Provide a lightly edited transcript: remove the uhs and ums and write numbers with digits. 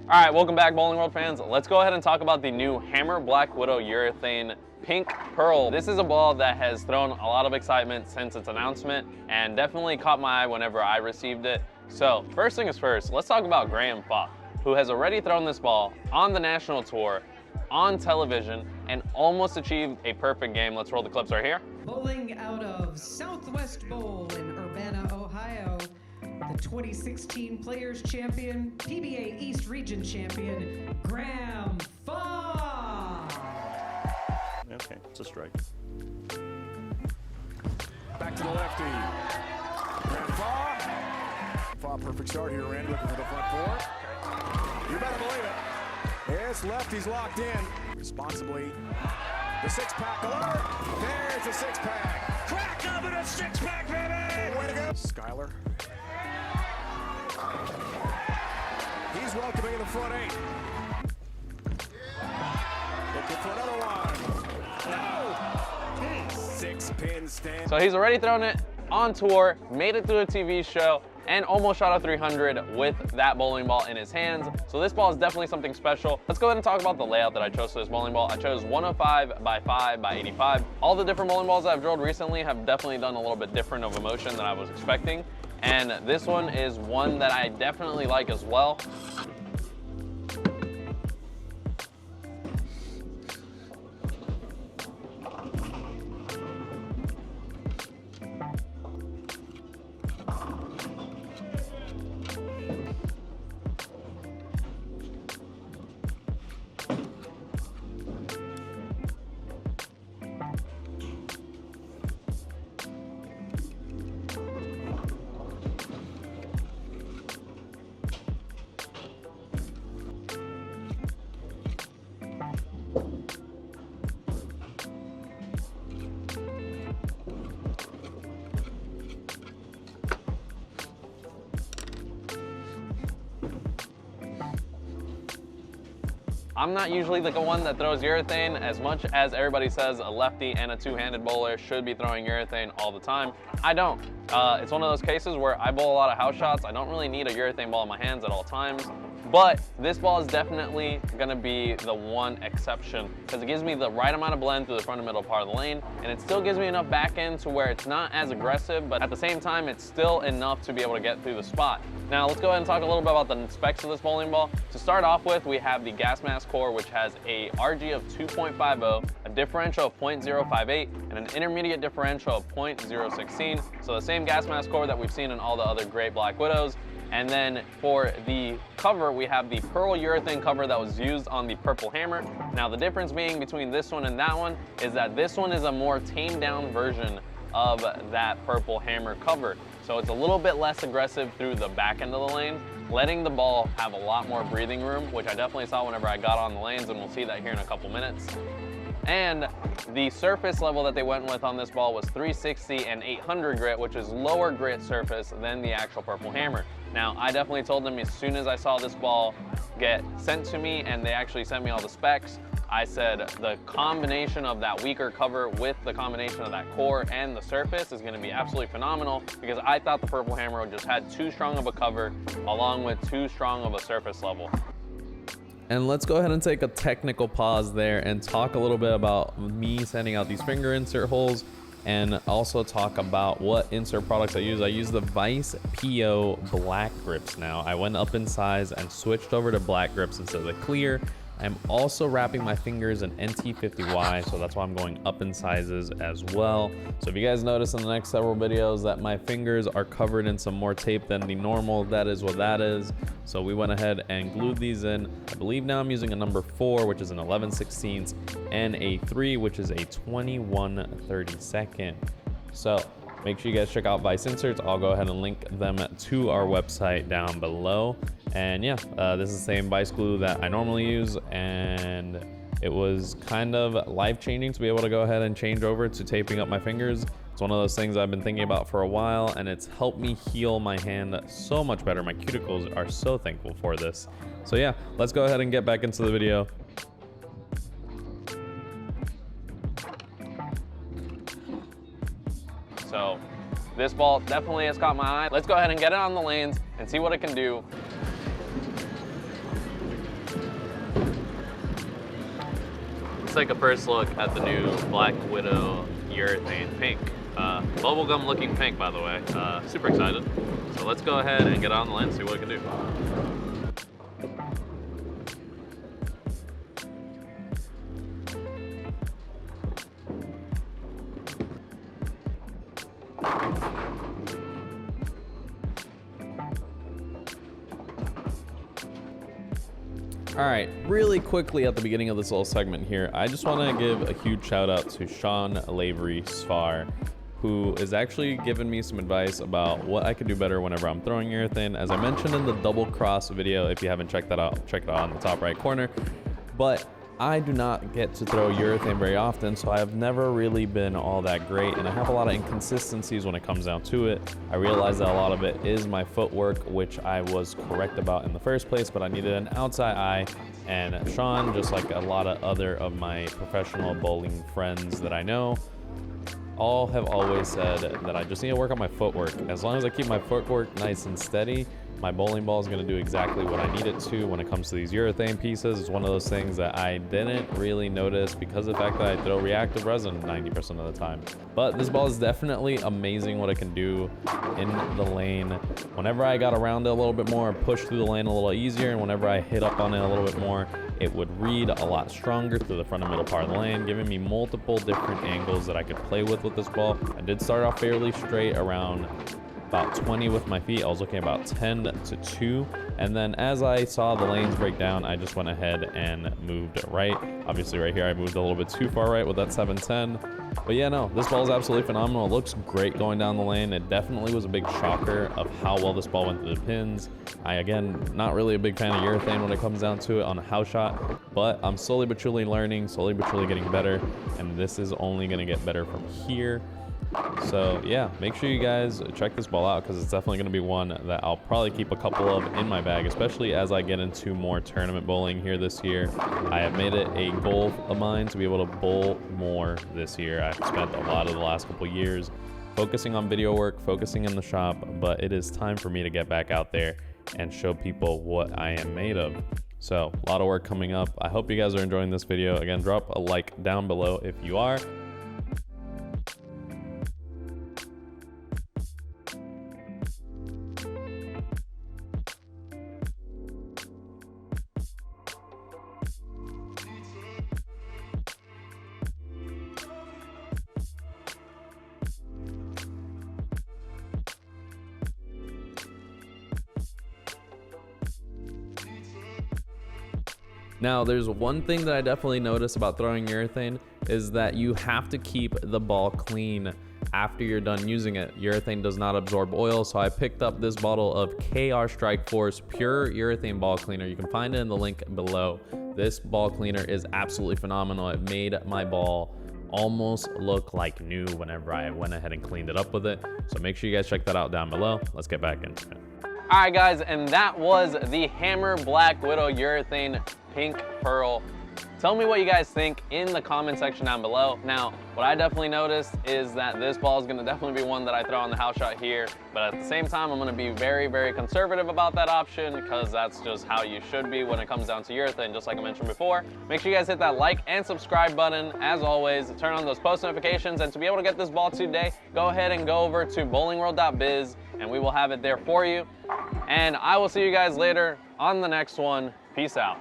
All right, welcome back, Bowling World fans. Let's go ahead and talk about the new Hammer Black Widow Urethane Pink Pearl. This is a ball that has thrown a lot of excitement since its announcement and definitely caught my eye whenever I received it. So first thing is first, let's talk about Graham Fopp, who has already thrown this ball on the national tour, on television, and almost achieved a perfect game. Let's roll the clips right here. Bowling out of Southwest Bowl in Urbana, Ohio, the 2016 Players Champion, PBA East Region Champion, Graham Fopp. Okay, it's a strike. Back to the lefty. Graham Fopp. Fopp, perfect start here, Randy, looking for the front board. You better believe it. Yes, lefty's locked in. Responsibly. The six-pack alert. There's the six-pack. Crack of it, a six-pack, baby! Way to go. Skyler. He's welcoming the front eight. Looking for another one. No! 6-pin stand. So he's already thrown it on tour, made it through a TV show, and almost shot a 300 with that bowling ball in his hands. So this ball is definitely something special. Let's go ahead and talk about the layout that I chose for this bowling ball. I chose 105 by 5 by 85. All the different bowling balls I've drilled recently have definitely done a little bit different of a motion than I was expecting. And this one is one that I definitely like as well. I'm not usually the one that throws urethane as much as everybody says a lefty and a two-handed bowler should be throwing urethane all the time. I don't. It's one of those cases where I bowl a lot of house shots. I don't really need a urethane ball in my hands at all times. But this ball is definitely gonna be the one exception because it gives me the right amount of blend through the front and middle part of the lane, and it still gives me enough back end to where it's not as aggressive, but at the same time, it's still enough to be able to get through the spot. Now, let's go ahead and talk a little bit about the specs of this bowling ball. To start off with, we have the gas mask core, which has a RG of 2.50, a differential of 0.058, and an intermediate differential of 0.016. So the same gas mask core that we've seen in all the other great Black Widows. And then for the cover, we have the pearl urethane cover that was used on the Purple Hammer. Now the difference being between this one and that one is that this one is a more tamed down version of that Purple Hammer cover. So it's a little bit less aggressive through the back end of the lane, letting the ball have a lot more breathing room, which I definitely saw whenever I got on the lanes, and we'll see that here in a couple minutes. And the surface level that they went with on this ball was 360 and 800 grit, which is lower grit surface than the actual Purple Hammer. Now, I definitely told them as soon as I saw this ball get sent to me and they actually sent me all the specs, I said the combination of that weaker cover with the combination of that core and the surface is gonna be absolutely phenomenal, because I thought the Purple Hammer just had too strong of a cover along with too strong of a surface level. And let's go ahead and take a technical pause there and talk a little bit about me sending out these finger insert holes, and also talk about what insert products I use. I use the Vice PO black grips now. I went up in size and switched over to black grips instead of the clear. I'm also wrapping my fingers in NT50Y, so that's why I'm going up in sizes as well. So if you guys notice in the next several videos that my fingers are covered in some more tape than the normal, that is what that is. So we went ahead and glued these in. I believe now I'm using a number 4, which is an 11/16, and a 3, which is a 21/32. So make sure you guys check out Vice Inserts. I'll go ahead and link them to our website down below. And yeah, this is the same Vice glue that I normally use, and it was kind of life-changing to be able to go ahead and change over to taping up my fingers. It's one of those things I've been thinking about for a while, and it's helped me heal my hand so much better. My cuticles are so thankful for this. So yeah, let's go ahead and get back into the video. So this ball definitely has caught my eye. Let's go ahead and get it on the lanes and see what it can do. let's take a first look at the new Black Widow Urethane Pink. Bubblegum looking pink, by the way. Super excited. So let's go ahead and get on the lane and see what it can do. All right, really quickly at the beginning of this little segment here, I just want to give a huge shout out to Sean Lavery Sfar, who is actually giving me some advice about what I could do better whenever I'm throwing urethane. As I mentioned in the double cross video, if you haven't checked that out, check it out on the top right corner. But I do not get to throw urethane very often, so I've never really been all that great, and I have a lot of inconsistencies when it comes down to it. I realize that a lot of it is my footwork, which I was correct about in the first place, but I needed an outside eye, and Sean, just like a lot of other of my professional bowling friends that I know, all have always said that I just need to work on my footwork. As long as I keep my footwork nice and steady, my bowling ball is going to do exactly what I need it to when it comes to these urethane pieces. It's one of those things that I didn't really notice because of the fact that I throw reactive resin 90% of the time. But this ball is definitely amazing what it can do in the lane. Whenever I got around it a little bit more, pushed through the lane a little easier, and whenever I hit up on it a little bit more, it would read a lot stronger through the front and middle part of the lane, giving me multiple different angles that I could play with this ball. I did start off fairly straight around about 20 with my feet. I was looking about 10 to 2, and then as I saw the lanes break down, I just went ahead and moved right. Obviously right here I moved a little bit too far right with that 710, but yeah, no, this ball is absolutely phenomenal. It looks great going down the lane. It definitely was a big shocker of how well this ball went through the pins. I, again, not really a big fan of urethane when it comes down to it on a house shot, but I'm slowly but surely learning, slowly but surely getting better, and this is only going to get better from here. So yeah, make sure you guys check this ball out, because it's definitely going to be one that I'll probably keep a couple of in my bag, especially as I get into more tournament bowling here this year. I have made it a goal of mine to be able to bowl more this year. I've spent a lot of the last couple years focusing on video work, focusing in the shop, but it is time for me to get back out there and show people what I am made of. So a lot of work coming up. I hope you guys are enjoying this video. Again, drop a like down below if you are. Now, there's one thing that I definitely notice about throwing urethane is that you have to keep the ball clean after you're done using it. Urethane does not absorb oil, so I picked up this bottle of KR Strike Force Pure Urethane Ball Cleaner. You can find it in the link below. This ball cleaner is absolutely phenomenal. It made my ball almost look like new whenever I went ahead and cleaned it up with it. So make sure you guys check that out down below. Let's get back into it. All right, guys, and that was the Hammer Black Widow Urethane Pink Pearl. Tell me what you guys think in the comment section down below. Now, what I definitely noticed is that this ball is gonna definitely be one that I throw on the house shot here, but at the same time, I'm gonna be very, very conservative about that option, because that's just how you should be when it comes down to urethane, just like I mentioned before. Make sure you guys hit that like and subscribe button. As always, turn on those post notifications, and to be able to get this ball today, go ahead and go over to bowlingworld.biz, and we will have it there for you. And I will see you guys later on the next one. Peace out.